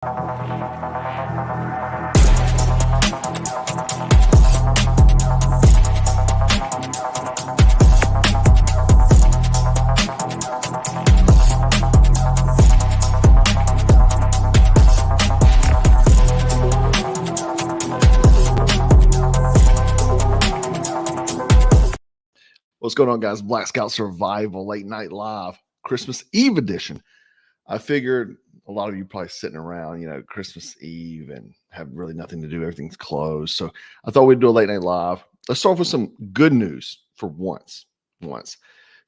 What's going on, guys? Black Scout Survival Late Night Live Christmas Eve edition. I figured a lot of you probably sitting around, Christmas Eve and have really nothing to do. Everything's closed. So I thought we'd do a late night live. Let's start off with some good news for once.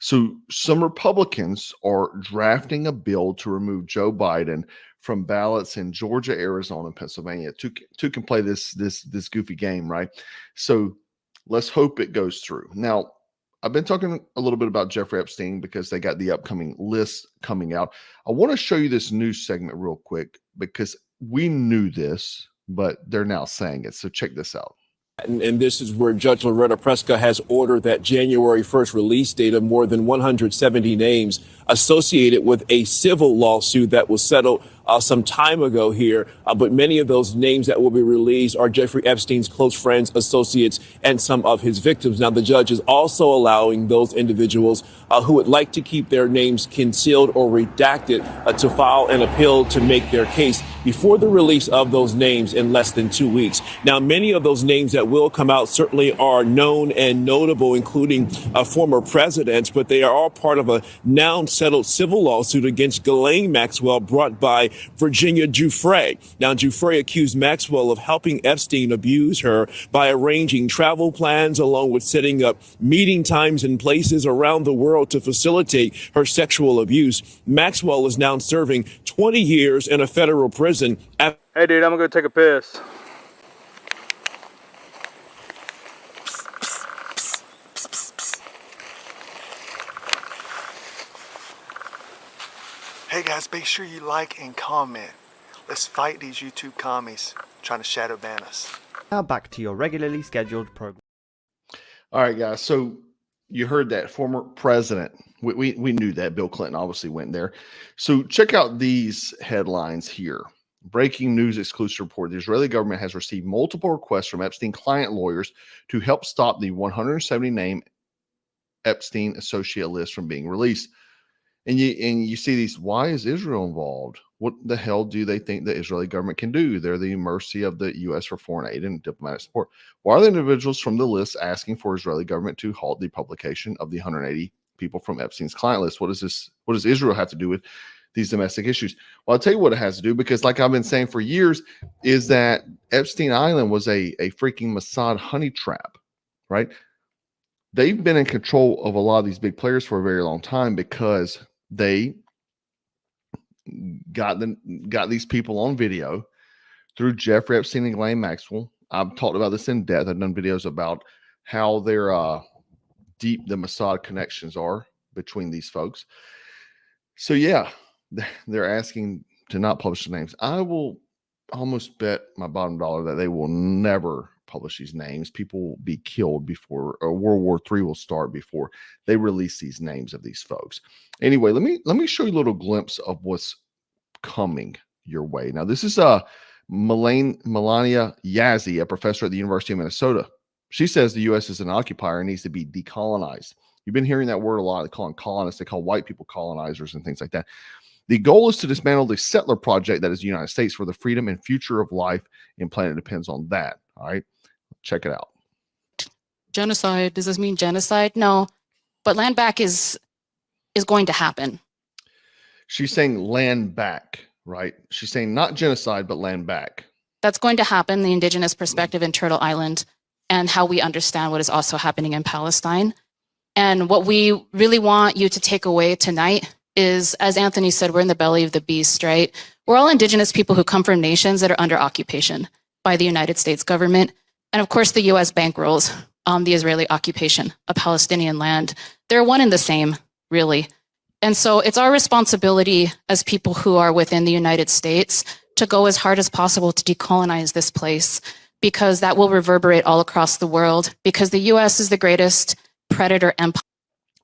So some Republicans are drafting a bill to remove Joe Biden from ballots in Georgia, Arizona, and Pennsylvania. Two can play this goofy game, right? So let's hope it goes through. Now, I've been talking a little bit about Jeffrey Epstein because they got the upcoming list coming out. I want to show you this news segment real quick because we knew this, but they're now saying it. So check this out. And this is where Judge Loretta Preska has ordered that January 1st release date of more than 170 names associated with a civil lawsuit that was settled some time ago here. But many of those names that will be released are Jeffrey Epstein's close friends, associates, and some of his victims. Now, the judge is also allowing those individuals who would like to keep their names concealed or redacted to file an appeal to make their case before the release of those names in less than 2 weeks. Now, many of those names that will come out certainly are known and notable, including former presidents, but they are all part of a now settled civil lawsuit against Ghislaine Maxwell brought by Virginia Giuffre. Now, Giuffre accused Maxwell of helping Epstein abuse her by arranging travel plans along with setting up meeting times and places around the world to facilitate her sexual abuse. Maxwell is now serving 20 years in a federal prison. Hey, dude, I'm gonna go take a piss. Hey guys, make sure you like and comment. Let's fight these YouTube commies trying to shadow ban us. Now back to your regularly scheduled program. All right, guys. So you heard that former president. We knew that. Bill Clinton obviously went there. So check out these headlines here. Breaking news exclusive report. The Israeli government has received multiple requests from Epstein client lawyers to help stop the 170 name Epstein associate list from being released. And you see these, why is Israel involved? What the hell do they think the Israeli government can do? They're the mercy of the U.S. for foreign aid and diplomatic support. Why are the individuals from the list asking for Israeli government to halt the publication of the 180 people from Epstein's client list? What does Israel have to do with these domestic issues? Well, I'll tell you what it has to do, because like I've been saying for years, is that Epstein Island was a freaking Mossad honey trap, right? They've been in control of a lot of these big players for a very long time because they got these people on video through Jeffrey Epstein and Ghislaine Maxwell. I've talked about this in depth. I've done videos about how deep the Mossad connections are between these folks. So yeah, they're asking to not publish the names. I will almost bet my bottom dollar that they will never publish these names. People will be killed before, or World War III will start before they release these names of these folks. Anyway, let me show you a little glimpse of what's coming your way. Now, this is Melania Yazzie, a professor at the University of Minnesota. She says the U.S. is an occupier and needs to be decolonized. You've been hearing that word a lot. They call them colonists. They call white people colonizers and things like that. The goal is to dismantle the settler project that is the United States, for the freedom and future of life and planet depends on that. All right, check it out. Genocide. Does this mean genocide? No, but land back is going to happen. She's saying land back, right? She's saying not genocide, but land back. That's going to happen. The indigenous perspective in Turtle Island and how we understand what is also happening in Palestine. And what we really want you to take away tonight is, as Anthony said, we're in the belly of the beast, right? We're all indigenous people who come from nations that are under occupation by the United States government. And of course, the US bankrolls the Israeli occupation of Palestinian land. They're one and the same, really. And so it's our responsibility as people who are within the United States to go as hard as possible to decolonize this place, because that will reverberate all across the world, because the US is the greatest predator empire.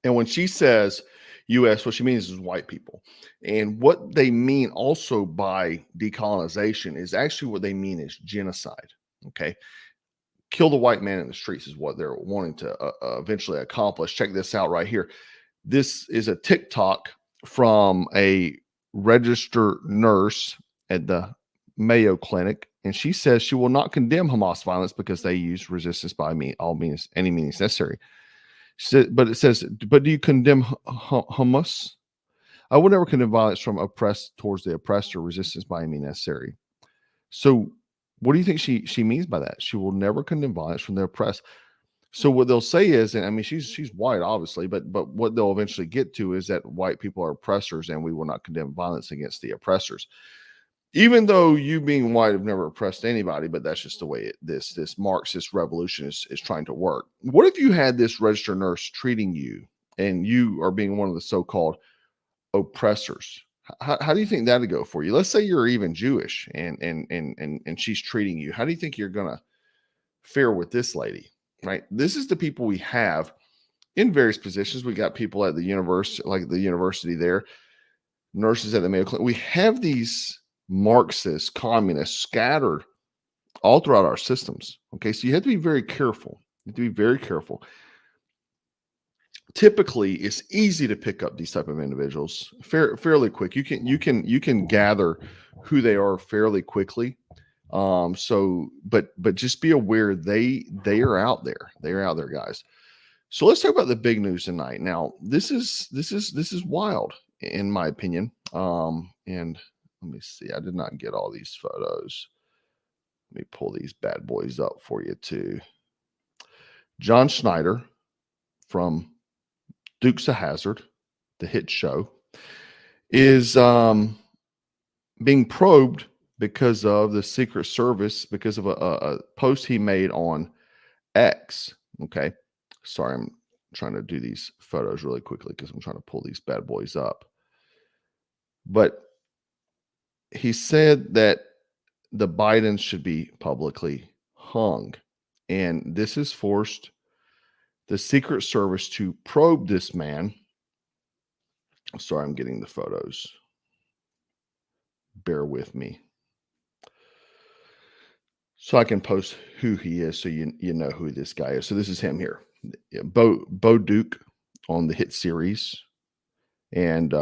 And when she says U.S., what she means is white people. And what they mean also by decolonization is actually what they mean is genocide. Okay. Kill the white man in the streets is what they're wanting to eventually accomplish. Check this out right here. This is a TikTok from a registered nurse at the Mayo Clinic, and she says she will not condemn Hamas violence because they use resistance by all means, any means necessary. She said, but it says, but do you condemn Hamas? I would never condemn violence from oppressed towards the oppressor, resistance by any means necessary. So, what do you think she means by that? She will never condemn violence from the oppressed. So what they'll say is, and I mean, she's white, obviously, but what they'll eventually get to is that white people are oppressors, and we will not condemn violence against the oppressors. Even though you being white have never oppressed anybody, but that's just the way this Marxist revolution is trying to work. What if you had this registered nurse treating you, and you are being one of the so-called oppressors? How do you think that'd go for you? Let's say you're even Jewish, and she's treating you. How do you think you're gonna fare with this lady? Right? This is the people we have in various positions. We got people at the university, like the university there, nurses at the Mayo Clinic. We have these Marxist communists scattered all throughout our systems. Okay, so you have to be very careful. You have to be very careful. Typically, it's easy to pick up these type of individuals fairly quick. You can gather who they are fairly quickly. But just be aware they are out there. They are out there, guys. So let's talk about the big news tonight. Now, this is wild, in my opinion. And let me see. I did not get all these photos. Let me pull these bad boys up for you too. John Schneider from Dukes of Hazzard, the hit show, is being probed because of the Secret Service, because of a post he made on X. Okay. Sorry, I'm trying to do these photos really quickly because I'm trying to pull these bad boys up. But he said that the Bidens should be publicly hung. And this has forced the Secret Service to probe this man. Sorry, I'm getting the photos. Bear with me. So I can post who he is so you know who this guy is. So this is him here. Bo Duke on the hit series. And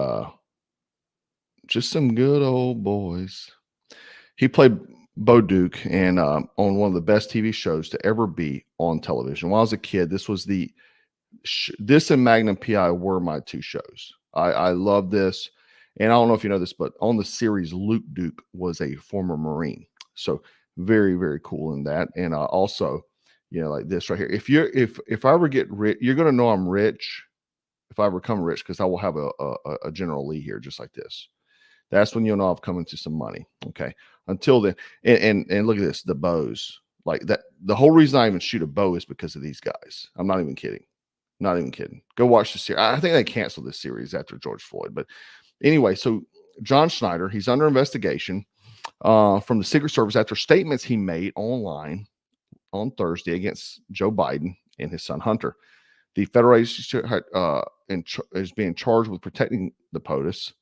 just some good old boys. He played Bo Duke and on one of the best TV shows to ever be on television. When I was a kid, this was this and Magnum PI were my two shows. I love this. And I don't know if you know this, but on the series, Luke Duke was a former Marine. So very, very cool in that. And also, you know, like this right here. If I ever get rich, you're going to know I'm rich if I ever become rich, because I will have a General Lee here just like this. That's when you'll know I've come into some money. Okay. Until then, and look at this, the bows like that. The whole reason I even shoot a bow is because of these guys. I'm not even kidding. Not even kidding. Go watch the series. I think they canceled this series after George Floyd. But anyway, so John Schneider, he's under investigation from the Secret Service after statements he made online on Thursday against Joe Biden and his son Hunter. The federal agency is being charged with protecting the POTUS,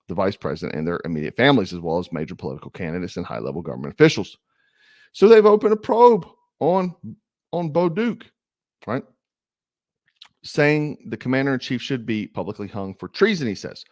the vice president, and their immediate families, as well as major political candidates and high-level government officials. So they've opened a probe on Bo Duke, right? Saying the commander-in-chief should be publicly hung for treason, he says.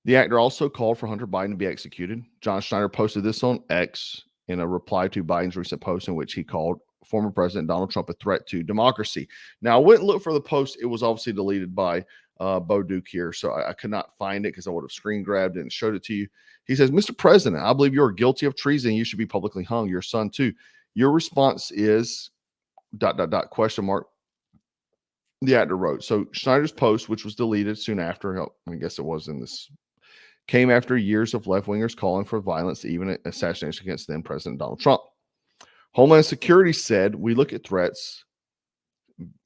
The actor also called for Hunter Biden to be executed. John Schneider posted this on X in a reply to Biden's recent post in which he called former President Donald Trump a threat to democracy. Now, I went and looked for the post. It was obviously deleted by Bo Duke here, so I could not find it because I would have screen grabbed it and showed it to you. He says, Mr. President, I believe you are guilty of treason. You should be publicly hung. Your son, too. Your response is ... question mark. The actor wrote. So Schneider's post, which was deleted soon after, I guess it was in this, came after years of left-wingers calling for violence, even assassination against then President Donald Trump. Homeland Security said, we look at threats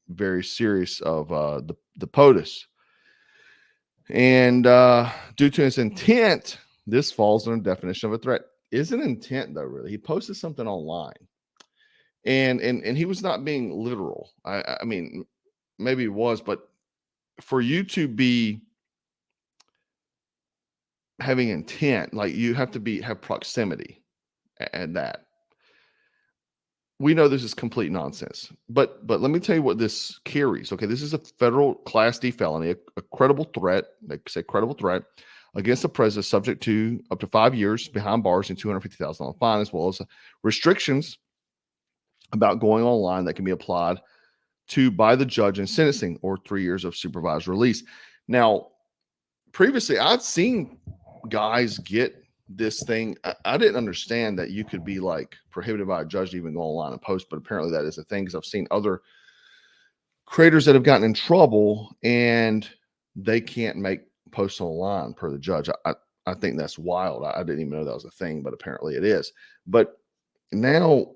very serious of the POTUS. And due to his intent, this falls under the definition of a threat. Isn't intent, though, really? He posted something online. And he was not being literal. I mean, maybe he was, but for you to be having intent, like you have to have proximity and that. We know this is complete nonsense, but let me tell you what this carries. Okay, this is a federal Class D felony, a credible threat, they say credible threat against the president, subject to up to 5 years behind bars and $250,000 fine, as well as restrictions about going online that can be applied to by the judge in sentencing, or 3 years of supervised release. Now, previously, I'd seen guys get this thing. I didn't understand that you could be like prohibited by a judge to even go online and post, but apparently that is a thing, because I've seen other creators that have gotten in trouble and they can't make posts online per the judge. I think that's wild. I didn't even know that was a thing, but apparently it is. But now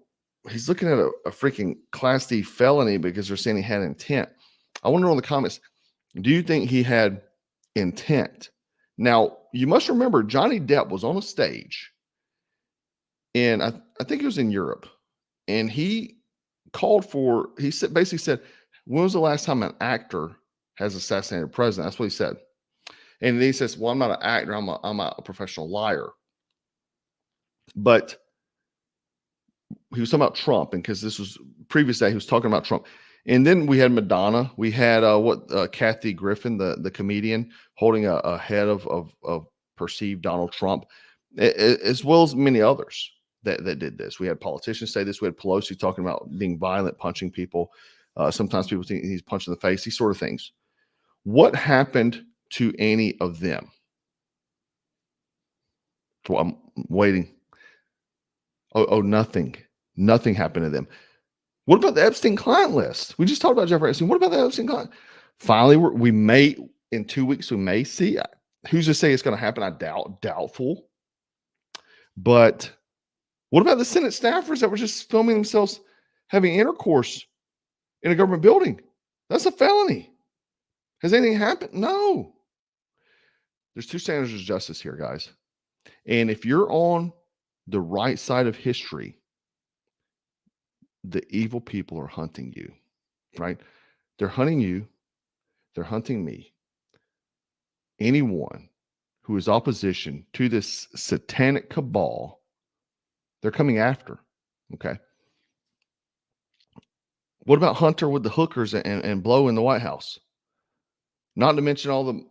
he's looking at a freaking Class D felony because they're saying he had intent. I want to know in the comments, do you think he had intent? Now, you must remember Johnny Depp was on a stage, and I think it was in Europe, and he basically said, when was the last time an actor has assassinated a president? That's what he said. And then he says, well, I'm not an actor, I'm a professional liar. But he was talking about Trump, and because this was previous day, he was talking about Trump. And then we had Madonna. We had Kathy Griffin, the comedian, holding a head of perceived Donald Trump, as well as many others that did this. We had politicians say this. We had Pelosi talking about being violent, punching people. Sometimes people think he's punched in the face, these sort of things. What happened to any of them? Well, I'm waiting. Oh, nothing. Nothing happened to them. What about the Epstein client list? We just talked about Jeffrey Epstein. What about the Epstein client? Finally, we may, in 2 weeks, we may see. Who's to say it's going to happen? I doubtful. But what about the Senate staffers that were just filming themselves having intercourse in a government building? That's a felony. Has anything happened? No. There's two standards of justice here, guys. And if you're on the right side of history, the evil people are hunting you, right? They're hunting you. They're hunting me. Anyone who is opposition to this satanic cabal, they're coming after, okay? What about Hunter with the hookers and Blow in the White House? Not to mention all the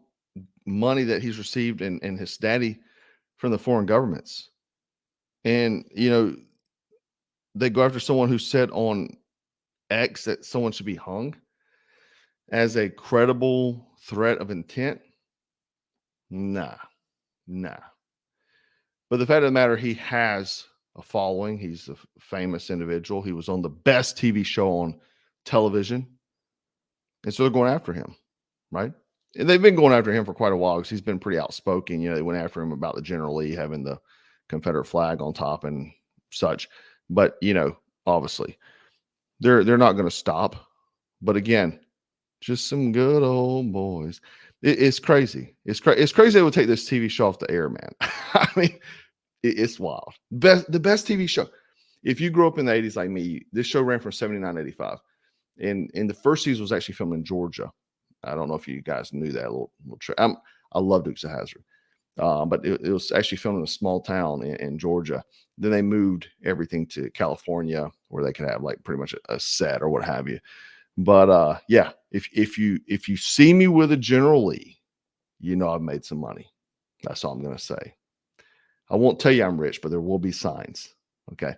money that he's received and his daddy from the foreign governments. And, you know, they go after someone who said on X that someone should be hung as a credible threat of intent. Nah. But the fact of the matter, he has a following. He's a famous individual. He was on the best TV show on television. And so they're going after him, right? And they've been going after him for quite a while because he's been pretty outspoken. You know, they went after him about the General Lee having the Confederate flag on top and such. But, you know, obviously, they're not going to stop. But again, just some good old boys. It's crazy. It's crazy they would take this TV show off the air, man. I mean, it's wild. The best TV show. If you grew up in the 80s like me, this show ran from 79 to 85. And the first season was actually filmed in Georgia. I don't know if you guys knew that. Little trick. I love Dukes of Hazzard. But it was actually filmed in a small town in Georgia. Then they moved everything to California where they could have like pretty much a set or what have you. But yeah, if you see me with a General Lee, you know I've made some money. That's all I'm going to say. I won't tell you I'm rich, but there will be signs. Okay.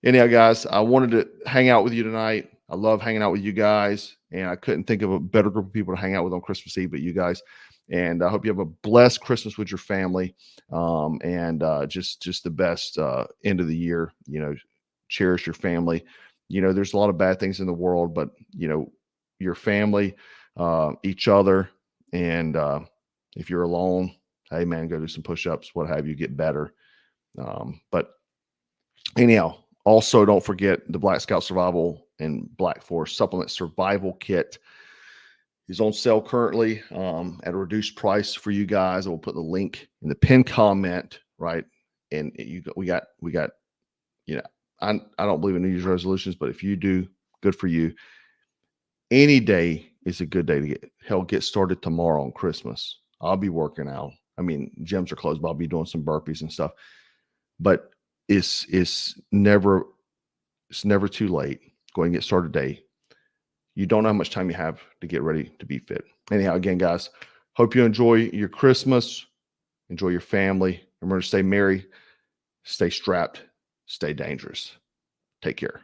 Anyhow, guys, I wanted to hang out with you tonight. I love hanging out with you guys, and I couldn't think of a better group of people to hang out with on Christmas Eve but you guys. And I hope you have a blessed Christmas with your family, and just the best end of the year. You know, cherish your family. You know, there's a lot of bad things in the world, but you know, your family, each other, and if you're alone, hey man, go do some push-ups, what have you, get better. But anyhow, also don't forget the Black Scout Survival and Black Forest Supplement Survival Kit is on sale currently at a reduced price for you guys. I will put the link in the pinned comment, right? And we got, you know, I don't believe in New Year's resolutions, but if you do, good for you. Any day is a good day to get started tomorrow on Christmas. I'll be working out. I mean, gyms are closed, but I'll be doing some burpees and stuff. But it's never too late. Go and get started today. You don't know how much time you have to get ready to be fit. Anyhow, again, guys, hope you enjoy your Christmas. Enjoy your family. Remember to stay merry, stay strapped, stay dangerous. Take care.